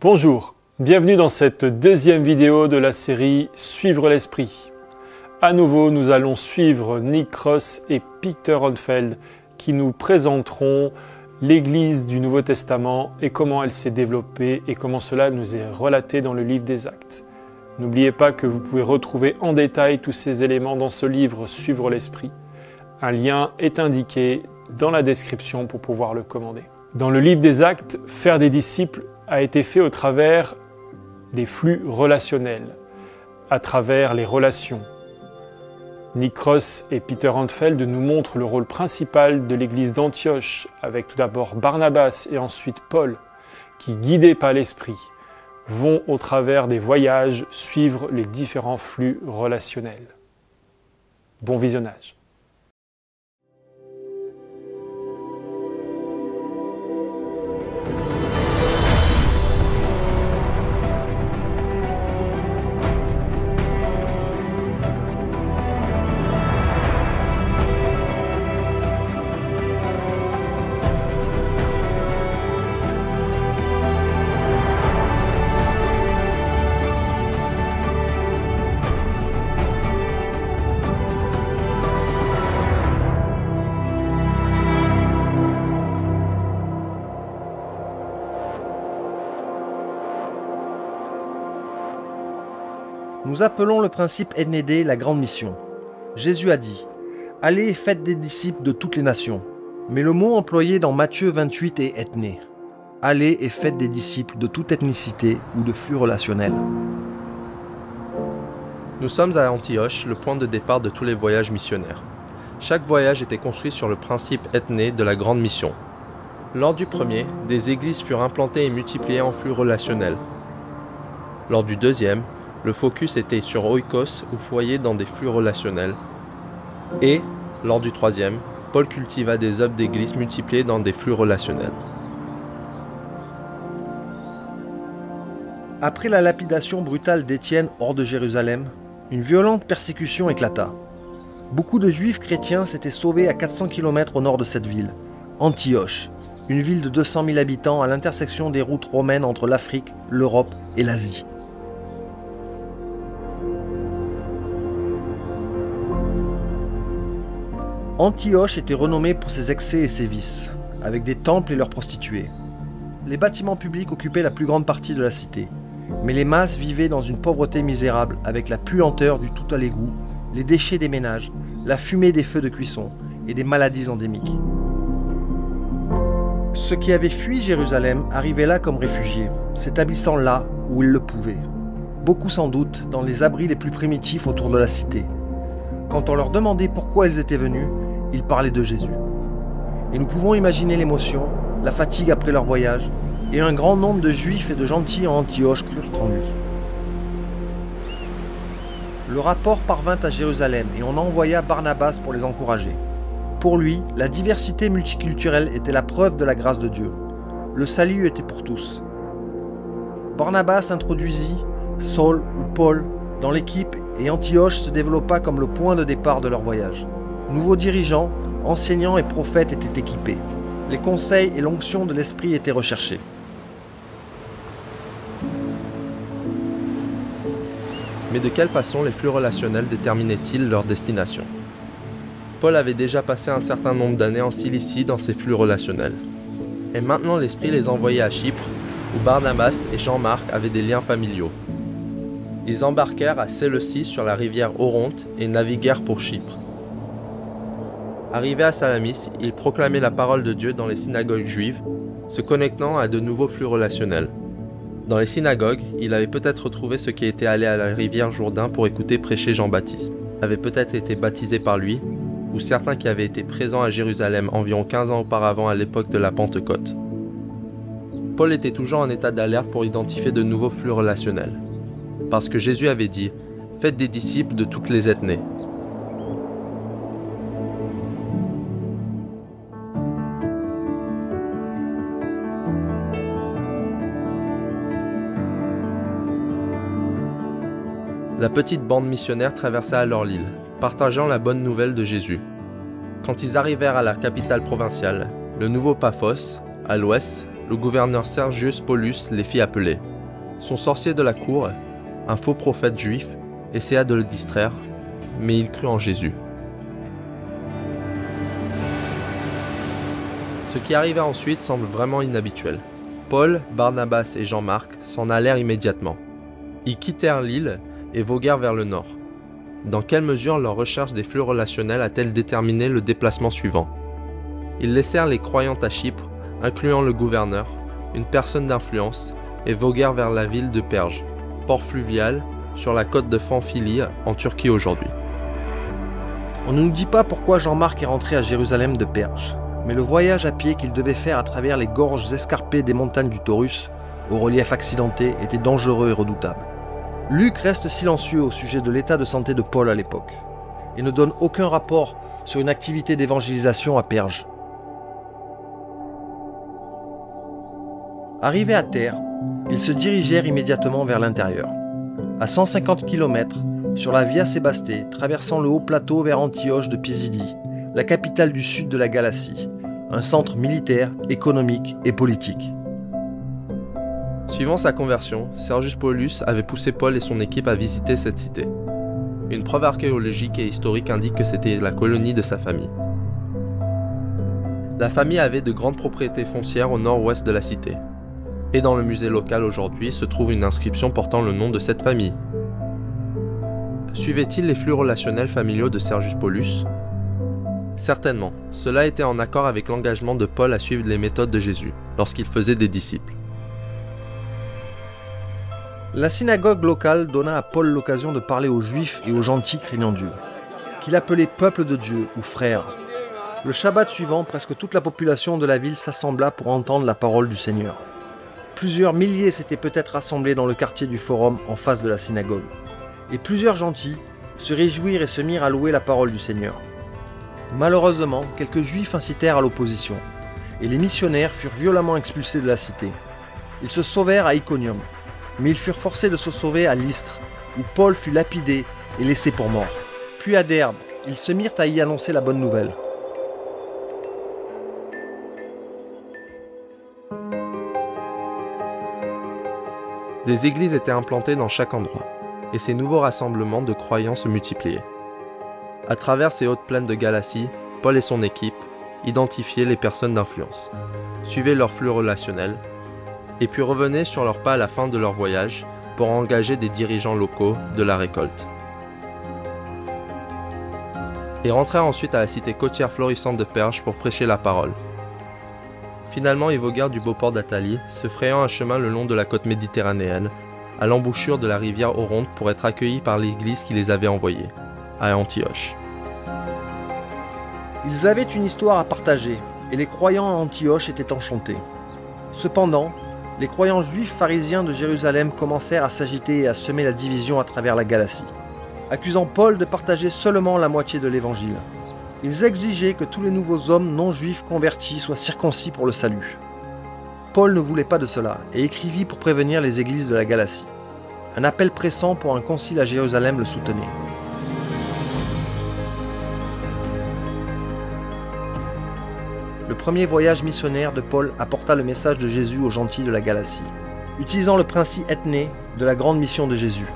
Bonjour, bienvenue dans cette deuxième vidéo de la série Suivre l'Esprit. À nouveau, nous allons suivre Nick Cross et Peter Onfeld qui nous présenteront l'Église du Nouveau Testament et comment elle s'est développée et comment cela nous est relaté dans le livre des Actes. N'oubliez pas que vous pouvez retrouver en détail tous ces éléments dans ce livre Suivre l'Esprit. Un lien est indiqué dans la description pour pouvoir le commander. Dans le livre des Actes, faire des disciples a été fait au travers des flux relationnels, à travers les relations. Nick Cross et Peter Onfeld nous montrent le rôle principal de l'église d'Antioche, avec tout d'abord Barnabas et ensuite Paul, qui, guidés par l'Esprit, vont au travers des voyages suivre les différents flux relationnels. Bon visionnage. Nous appelons le principe NED la grande mission. Jésus a dit « Allez et faites des disciples de toutes les nations ». Mais le mot employé dans Matthieu 28 est « ethné ». Allez et faites des disciples de toute ethnicité ou de flux relationnel. Nous sommes à Antioche, le point de départ de tous les voyages missionnaires. Chaque voyage était construit sur le principe ethné de la grande mission. Lors du premier, des églises furent implantées et multipliées en flux relationnels. Lors du deuxième, le focus était sur oikos ou foyer dans des flux relationnels. Et, lors du troisième, Paul cultiva des œuvres d'église multipliées dans des flux relationnels. Après la lapidation brutale d'Étienne hors de Jérusalem, une violente persécution éclata. Beaucoup de juifs chrétiens s'étaient sauvés à 400 km au nord de cette ville, Antioche, une ville de 200 000 habitants à l'intersection des routes romaines entre l'Afrique, l'Europe et l'Asie. Antioche était renommée pour ses excès et ses vices, avec des temples et leurs prostituées. Les bâtiments publics occupaient la plus grande partie de la cité, mais les masses vivaient dans une pauvreté misérable avec la puanteur du tout à l'égout, les déchets des ménages, la fumée des feux de cuisson et des maladies endémiques. Ceux qui avaient fui Jérusalem arrivaient là comme réfugiés, s'établissant là où ils le pouvaient. Beaucoup sans doute dans les abris les plus primitifs autour de la cité. Quand on leur demandait pourquoi ils étaient venus, ils parlaient de Jésus. Et nous pouvons imaginer l'émotion, la fatigue après leur voyage, et un grand nombre de juifs et de gentils en Antioche crurent en lui. Le rapport parvint à Jérusalem et on envoya Barnabas pour les encourager. Pour lui, la diversité multiculturelle était la preuve de la grâce de Dieu. Le salut était pour tous. Barnabas introduisit Saul ou Paul dans l'équipe et Antioche se développa comme le point de départ de leur voyage. Nouveaux dirigeants, enseignants et prophètes étaient équipés. Les conseils et l'onction de l'Esprit étaient recherchés. Mais de quelle façon les flux relationnels déterminaient-ils leur destination? Paul avait déjà passé un certain nombre d'années en Cilicie dans ces flux relationnels. Et maintenant l'Esprit les envoyait à Chypre, où Barnabas et Jean-Marc avaient des liens familiaux. Ils embarquèrent à Séleucie sur la rivière Oronte et naviguèrent pour Chypre. Arrivés à Salamis, ils proclamaient la parole de Dieu dans les synagogues juives, se connectant à de nouveaux flux relationnels. Dans les synagogues, il avait peut-être retrouvé ceux qui étaient allés à la rivière Jourdain pour écouter prêcher Jean-Baptiste, avaient peut-être été baptisés par lui, ou certains qui avaient été présents à Jérusalem environ 15 ans auparavant à l'époque de la Pentecôte. Paul était toujours en état d'alerte pour identifier de nouveaux flux relationnels. Parce que Jésus avait dit « Faites des disciples de toutes les ethnies ». La petite bande missionnaire traversa alors l'île, partageant la bonne nouvelle de Jésus. Quand ils arrivèrent à la capitale provinciale, le nouveau Paphos, à l'ouest, le gouverneur Sergius Paulus les fit appeler. Son sorcier de la cour, un faux prophète juif, essaya de le distraire, mais il crut en Jésus. Ce qui arriva ensuite semble vraiment inhabituel. Paul, Barnabas et Jean-Marc s'en allèrent immédiatement. Ils quittèrent l'île et voguèrent vers le nord. Dans quelle mesure leur recherche des flux relationnels a-t-elle déterminé le déplacement suivant? Ils laissèrent les croyants à Chypre, incluant le gouverneur, une personne d'influence, et voguèrent vers la ville de Perge, port fluvial, sur la côte de Pamphylie, en Turquie aujourd'hui. On ne nous dit pas pourquoi Jean-Marc est rentré à Jérusalem de Perge, mais le voyage à pied qu'il devait faire à travers les gorges escarpées des montagnes du Taurus, au relief accidenté, était dangereux et redoutable. Luc reste silencieux au sujet de l'état de santé de Paul à l'époque, et ne donne aucun rapport sur une activité d'évangélisation à Perge. Arrivés à terre, ils se dirigèrent immédiatement vers l'intérieur. À 150 km, sur la Via Sébasté, traversant le haut plateau vers Antioche de Pisidie, la capitale du sud de la Galatie, un centre militaire, économique et politique. Suivant sa conversion, Sergius Paulus avait poussé Paul et son équipe à visiter cette cité. Une preuve archéologique et historique indique que c'était la colonie de sa famille. La famille avait de grandes propriétés foncières au nord-ouest de la cité. Et dans le musée local aujourd'hui se trouve une inscription portant le nom de cette famille. Suivait-il les flux relationnels familiaux de Sergius Paulus? Certainement, cela était en accord avec l'engagement de Paul à suivre les méthodes de Jésus, lorsqu'il faisait des disciples. La synagogue locale donna à Paul l'occasion de parler aux Juifs et aux gentils craignant Dieu, qu'il appelait peuple de Dieu ou frères. Le Shabbat suivant, presque toute la population de la ville s'assembla pour entendre la parole du Seigneur. Plusieurs milliers s'étaient peut-être rassemblés dans le quartier du Forum en face de la synagogue. Et plusieurs gentils se réjouirent et se mirent à louer la parole du Seigneur. Malheureusement, quelques Juifs incitèrent à l'opposition, et les missionnaires furent violemment expulsés de la cité. Ils se sauvèrent à Iconium, mais ils furent forcés de se sauver à Lystre, où Paul fut lapidé et laissé pour mort. Puis à Derbe, ils se mirent à y annoncer la bonne nouvelle. Des églises étaient implantées dans chaque endroit, et ces nouveaux rassemblements de croyants se multipliaient. À travers ces hautes plaines de Galatie, Paul et son équipe identifiaient les personnes d'influence, suivaient leurs flux relationnels, et puis revenaient sur leurs pas à la fin de leur voyage pour engager des dirigeants locaux de la récolte. Ils rentrèrent ensuite à la cité côtière florissante de Perge pour prêcher la parole. Finalement, ils voguèrent du beau port d'Athalie, se frayant un chemin le long de la côte méditerranéenne, à l'embouchure de la rivière Oronte pour être accueillis par l'église qui les avait envoyés, à Antioche. Ils avaient une histoire à partager, et les croyants à Antioche étaient enchantés. Cependant, les croyants juifs pharisiens de Jérusalem commencèrent à s'agiter et à semer la division à travers la Galatie, accusant Paul de partager seulement la moitié de l'évangile. Ils exigeaient que tous les nouveaux hommes non juifs convertis soient circoncis pour le salut. Paul ne voulait pas de cela et écrivit pour prévenir les églises de la Galatie. Un appel pressant pour un concile à Jérusalem le soutenait. Le premier voyage missionnaire de Paul apporta le message de Jésus aux gentils de la Galatie, utilisant le principe ethné de la grande mission de Jésus.